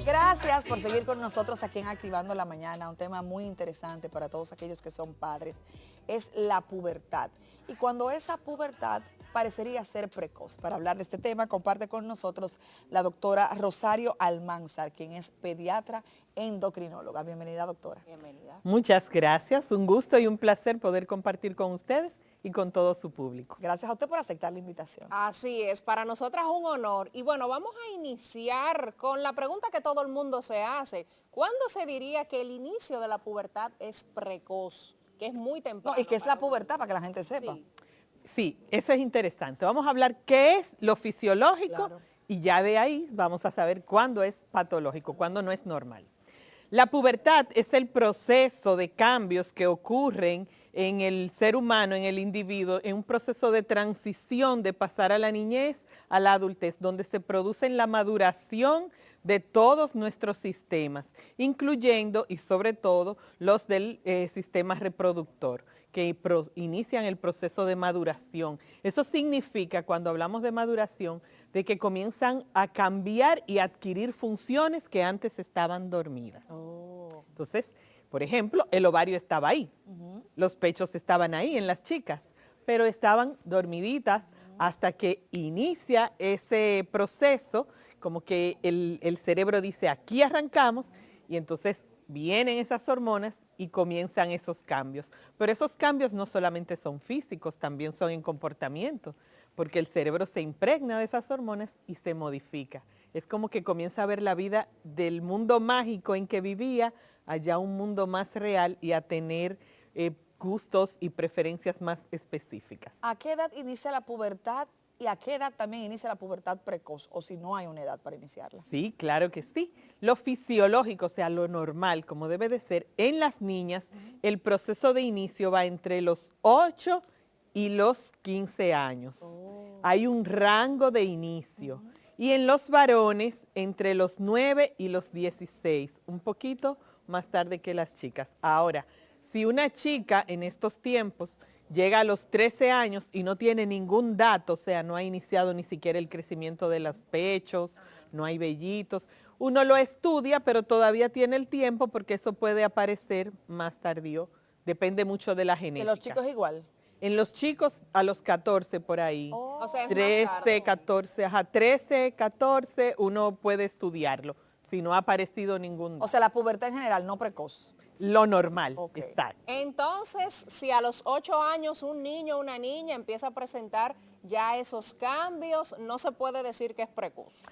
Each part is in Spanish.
Gracias por seguir con nosotros aquí en Activando la Mañana. Un tema muy interesante para todos aquellos que son padres es la pubertad. Y cuando esa pubertad parecería ser precoz. Para hablar de este tema, comparte con nosotros la doctora Rosario Almanzar, quien es pediatra endocrinóloga. Bienvenida, doctora. Bienvenida. Muchas gracias, un gusto y un placer poder compartir con ustedes y con todo su público. Gracias a usted por aceptar la invitación. Así es, para nosotras un honor. Y bueno, vamos a iniciar con la pregunta que todo el mundo se hace. ¿Cuándo se diría que el inicio de la pubertad es precoz? Que es muy temprano. No, y que es la pubertad, para que la gente sepa. Sí. Sí, eso es interesante. Vamos a hablar qué es lo fisiológico Claro. y ya de ahí vamos a saber cuándo es patológico, cuándo no es normal. La pubertad es el proceso de cambios que ocurren en el ser humano, en el individuo, en un proceso de transición de pasar a la niñez a la adultez, donde se produce la maduración de todos nuestros sistemas, incluyendo y sobre todo los del sistema reproductor, que inician el proceso de maduración. Eso significa, cuando hablamos de maduración, de que comienzan a cambiar y adquirir funciones que antes estaban dormidas. Entonces, por ejemplo, el ovario estaba ahí, los pechos estaban ahí en las chicas, pero estaban dormiditas hasta que inicia ese proceso, como que el cerebro dice, aquí arrancamos, y entonces vienen esas hormonas y comienzan esos cambios. Pero esos cambios no solamente son físicos, también son en comportamiento, porque el cerebro se impregna de esas hormonas y se modifica. Es como que comienza a ver la vida del mundo mágico en que vivía, allá un mundo más real y a tener gustos y preferencias más específicas. ¿A qué edad inicia la pubertad y a qué edad también inicia la pubertad precoz? O si no hay una edad para iniciarla. Sí, claro que sí. Lo fisiológico, o sea, lo normal, como debe de ser, en las niñas, el proceso de inicio va entre los 8 y los 15 años. Hay un rango de inicio. Y en los varones, entre los 9 y los 16, un poquito más tarde que las chicas. Ahora, si una chica en estos tiempos llega a los 13 años y no tiene ningún dato, o sea, no ha iniciado ni siquiera el crecimiento de los pechos, no hay vellitos, uno lo estudia, pero todavía tiene el tiempo porque eso puede aparecer más tardío, depende mucho de la genética. ¿En los chicos igual? En los chicos a los 14 por ahí, O sea, es más 13, tarde, sí. 14, 13, 14, uno puede estudiarlo si no ha aparecido ningún dato. O sea, la pubertad en general, no precoz. Lo normal, Ok. exacto. Entonces, si a los 8 años un niño o una niña empieza a presentar ya esos cambios, no se puede decir que es precoz.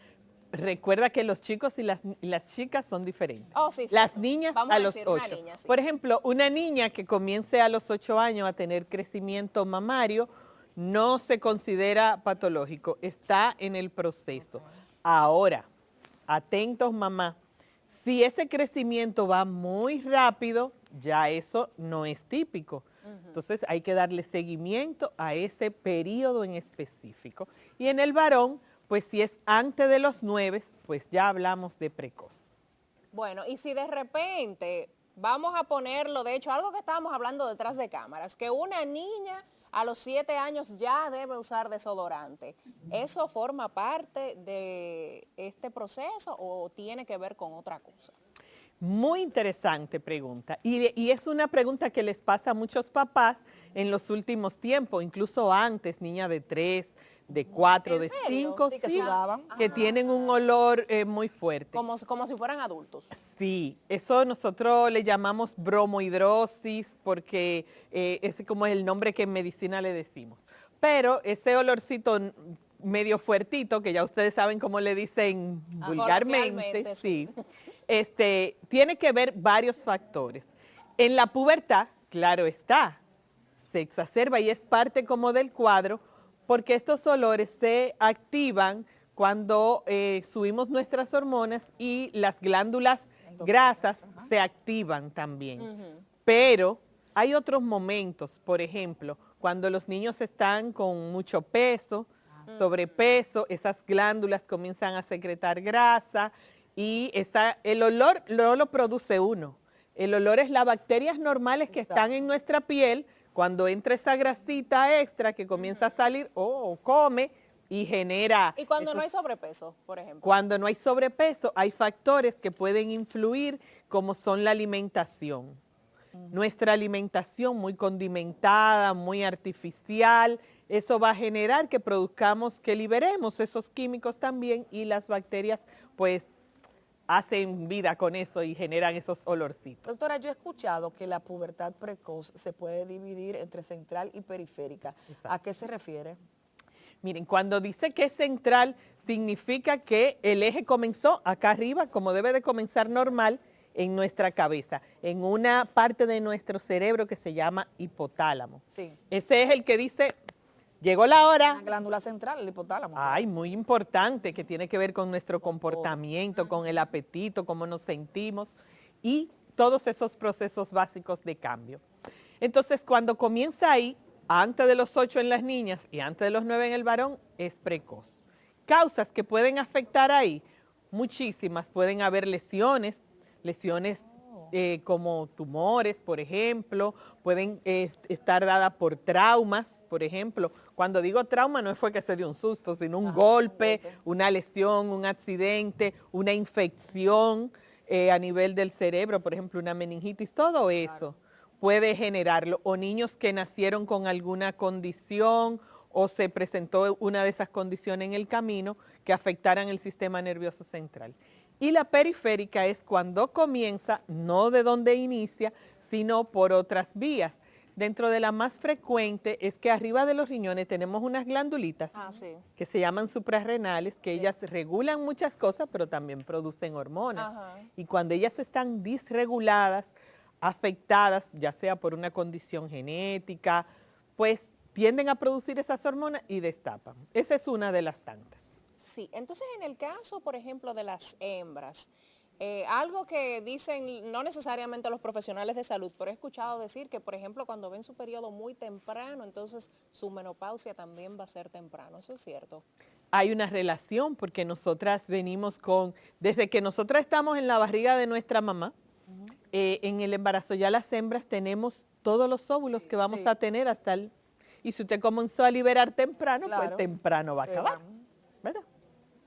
Recuerda que los chicos y las chicas son diferentes. Oh, sí, sí. Las niñas Vamos a a los decir una 8. niña, sí. Por ejemplo, una niña que comience a los 8 años a tener crecimiento mamario no se considera patológico, está en el proceso. Ahora, atentos mamá, si ese crecimiento va muy rápido, ya eso no es típico. Entonces hay que darle seguimiento a ese periodo en específico. Y en el varón, pues si es antes de los 9, pues ya hablamos de precoz. Bueno, y si de repente, vamos a ponerlo, de hecho, algo que estábamos hablando detrás de cámaras, que una niña a los 7 años ya debe usar desodorante, ¿eso forma parte de este proceso o tiene que ver con otra cosa? Muy interesante pregunta. Y es una pregunta que les pasa a muchos papás en los últimos tiempos, incluso antes, niña de 3, de 4, ¿En de serio? 5, Sí, que sudaban. que tienen un olor muy fuerte. Como si fueran adultos. Sí, eso nosotros le llamamos bromohidrosis porque ese como es el nombre que en medicina le decimos. Pero ese olorcito medio fuertito, que ya ustedes saben cómo le dicen vulgarmente, coloquialmente, sí, tiene que ver varios factores. En la pubertad, claro está, se exacerba y es parte como del cuadro, porque estos olores se activan cuando subimos nuestras hormonas y las glándulas grasas se activan también. Pero hay otros momentos, por ejemplo, cuando los niños están con mucho peso, sobrepeso, esas glándulas comienzan a secretar grasa y el olor no lo produce uno. El olor es las bacterias normales que están en nuestra piel. Cuando entra esa grasita extra que comienza a salir, come, y genera... Y cuando no hay esos- sobrepeso, por ejemplo. Cuando no hay sobrepeso, hay factores que pueden influir, como son la alimentación. Nuestra alimentación muy condimentada, muy artificial, eso va a generar que produzcamos, que liberemos esos químicos también, y las bacterias pues hacen vida con eso y generan esos olorcitos. Doctora, yo he escuchado que la pubertad precoz se puede dividir entre central y periférica. Exacto. ¿A qué se refiere? Miren, cuando dice que es central, significa que el eje comenzó acá arriba, como debe de comenzar normal, en nuestra cabeza, en una parte de nuestro cerebro que se llama hipotálamo. Sí. Ese es el que dice, llegó la La hora. glándula central, el hipotálamo. Ay, muy importante, que tiene que ver con nuestro comportamiento, con el apetito, cómo nos sentimos y todos esos procesos básicos de cambio. Entonces, cuando comienza ahí, antes de los 8 en las niñas y antes de los 9 en el varón, es precoz. Causas que pueden afectar ahí, muchísimas. Pueden haber lesiones como tumores, por ejemplo, pueden estar dadas por traumas, por ejemplo. Cuando digo trauma no fue que se dio un susto, sino un golpe, una lesión, un accidente, una infección a nivel del cerebro, por ejemplo, una meningitis, todo eso puede generarlo. O niños que nacieron con alguna condición o se presentó una de esas condiciones en el camino que afectaran el sistema nervioso central. Y la periférica es cuando comienza, no de donde inicia, sino por otras vías. Dentro de la más frecuente es que arriba de los riñones tenemos unas glandulitas Sí. que se llaman suprarrenales, que ellas regulan muchas cosas, pero también producen hormonas. Ajá. Y cuando ellas están disreguladas, afectadas, ya sea por una condición genética, pues tienden a producir esas hormonas y destapan. Esa es una de las tantas. Sí, entonces en el caso, por ejemplo, de las hembras, algo que dicen no necesariamente los profesionales de salud, pero he escuchado decir que, por ejemplo, cuando ven su periodo muy temprano, entonces su menopausia también va a ser temprano. ¿Eso es cierto? Hay una relación porque nosotras venimos desde que nosotras estamos en la barriga de nuestra mamá, en el embarazo ya las hembras tenemos todos los óvulos que vamos a tener y si usted comenzó a liberar temprano, pues temprano va a acabar, ¿verdad?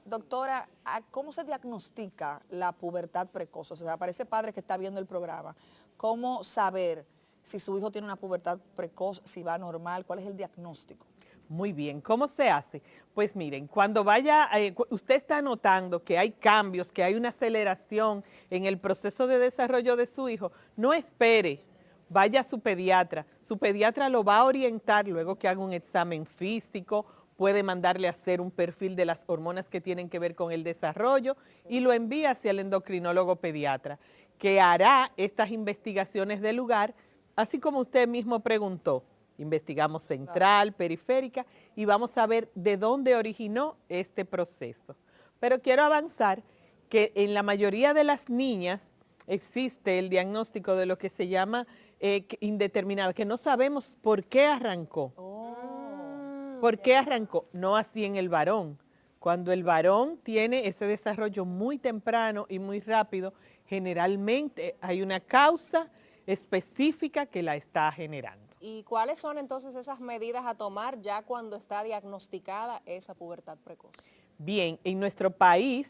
Doctora, ¿cómo se diagnostica la pubertad precoz? O sea, para ese padre que está viendo el programa, ¿cómo saber si su hijo tiene una pubertad precoz, si va normal? ¿Cuál es el diagnóstico? Muy bien, ¿cómo se hace? Pues miren, cuando usted está notando que hay cambios, que hay una aceleración en el proceso de desarrollo de su hijo, no espere, vaya a su pediatra lo va a orientar luego que haga un examen físico, puede mandarle a hacer un perfil de las hormonas que tienen que ver con el desarrollo y lo envía hacia el endocrinólogo pediatra, que hará estas investigaciones del lugar, así como usted mismo preguntó. Investigamos central, periférica y vamos a ver de dónde originó este proceso. Pero quiero avanzar que en la mayoría de las niñas existe el diagnóstico de lo que se llama indeterminado, que no sabemos por qué arrancó. ¿Por qué arrancó? No así en el varón. Cuando el varón tiene ese desarrollo muy temprano y muy rápido, generalmente hay una causa específica que la está generando. ¿Y cuáles son entonces esas medidas a tomar ya cuando está diagnosticada esa pubertad precoz? Bien, en nuestro país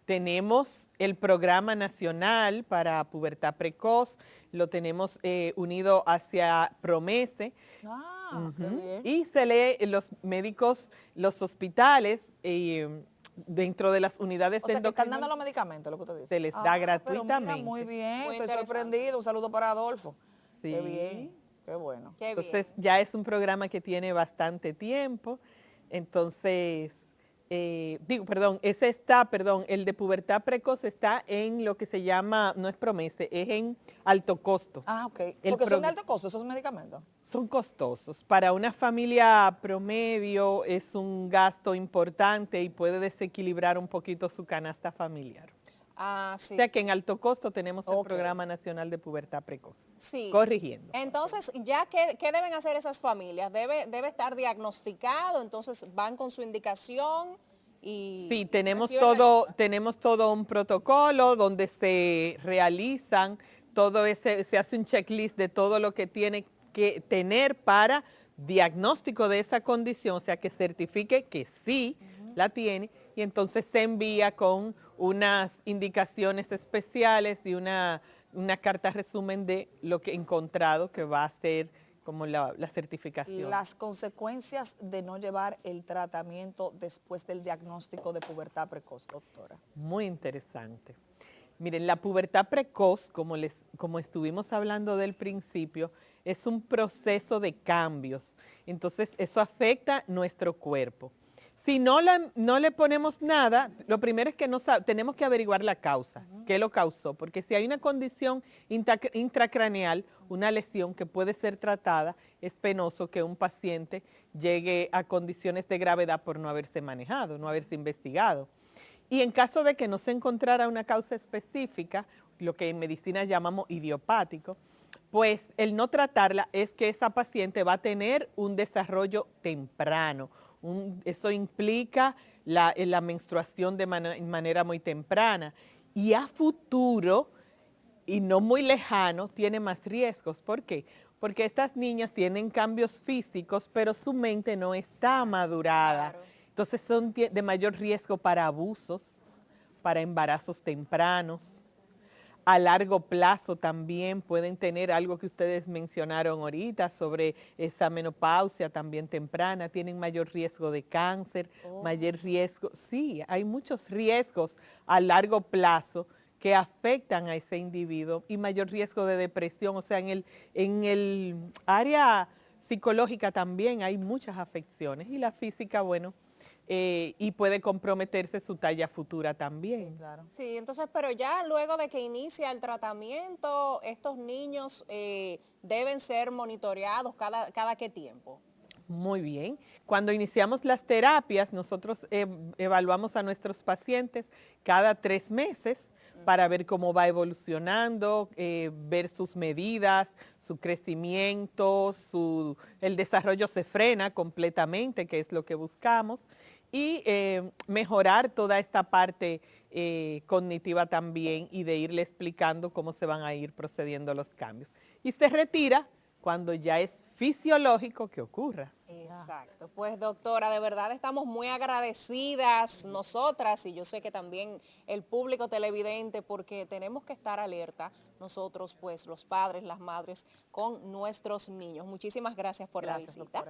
tenemos el Programa Nacional para Pubertad Precoz, lo tenemos unido hacia Promese. Qué bien. Y se lee los médicos, los hospitales, dentro de las unidades O de sea, que están endocrinología, dando los medicamentos, lo que usted dice. se les da Pero gratuitamente. mira, muy bien, Muy estoy interesante. sorprendido. Un saludo para Adolfo. Sí. Qué bien, qué bueno. Qué Entonces bien. ya es un programa que tiene bastante tiempo. Entonces, el de pubertad precoz está en lo que se llama, no es Promese, es en alto costo. Ok. El Porque son de pro- alto costo esos medicamentos. Son costosos. Para una familia promedio es un gasto importante y puede desequilibrar un poquito su canasta familiar. Sí. O sea que en alto costo tenemos el Ok. Programa Nacional de Pubertad Precoz. Sí. Corrigiendo. Entonces, ya ¿qué deben hacer esas familias? ¿Debe estar diagnosticado? Entonces, van con su indicación y... Sí, tenemos reciben la- tenemos todo un protocolo donde se realizan se hace un checklist de todo lo que tiene que tener para diagnóstico de esa condición, o sea, que certifique que sí la tiene, y entonces se envía con unas indicaciones especiales y una carta resumen de lo que he encontrado que va a ser como la certificación. Las consecuencias de no llevar el tratamiento después del diagnóstico de pubertad precoz, doctora. Muy interesante. Miren, la pubertad precoz, como estuvimos hablando del principio, es un proceso de cambios. Entonces, eso afecta nuestro cuerpo. Si no le ponemos nada, lo primero es que tenemos que averiguar la causa, qué lo causó, porque si hay una condición intracraneal, una lesión que puede ser tratada, es penoso que un paciente llegue a condiciones de gravedad por no haberse manejado, no haberse investigado. Y en caso de que no se encontrara una causa específica, lo que en medicina llamamos idiopático, pues el no tratarla es que esa paciente va a tener un desarrollo temprano. Eso implica la menstruación de manera muy temprana. Y a futuro, y no muy lejano, tiene más riesgos. ¿Por qué? Porque estas niñas tienen cambios físicos, pero su mente no está madurada. Claro. Entonces son de mayor riesgo para abusos, para embarazos tempranos. A largo plazo también pueden tener algo que ustedes mencionaron ahorita sobre esa menopausia también temprana, tienen mayor riesgo de cáncer, mayor riesgo, sí, hay muchos riesgos a largo plazo que afectan a ese individuo y mayor riesgo de depresión, o sea, en el área psicológica también hay muchas afecciones y la física, bueno, y puede comprometerse su talla futura también. Sí, claro. Sí, entonces, pero ya luego de que inicia el tratamiento, estos niños deben ser monitoreados cada qué tiempo. Muy bien. Cuando iniciamos las terapias, nosotros evaluamos a nuestros pacientes cada 3 meses para ver cómo va evolucionando, ver sus medidas, su crecimiento, el desarrollo se frena completamente, que es lo que buscamos, y mejorar toda esta parte cognitiva también y de irle explicando cómo se van a ir procediendo los cambios. Y se retira cuando ya es fisiológico que ocurra. Exacto. Pues doctora, de verdad estamos muy agradecidas nosotras y yo sé que también el público televidente porque tenemos que estar alerta nosotros, pues los padres, las madres, con nuestros niños. Muchísimas gracias por la Gracias, visita. doctora.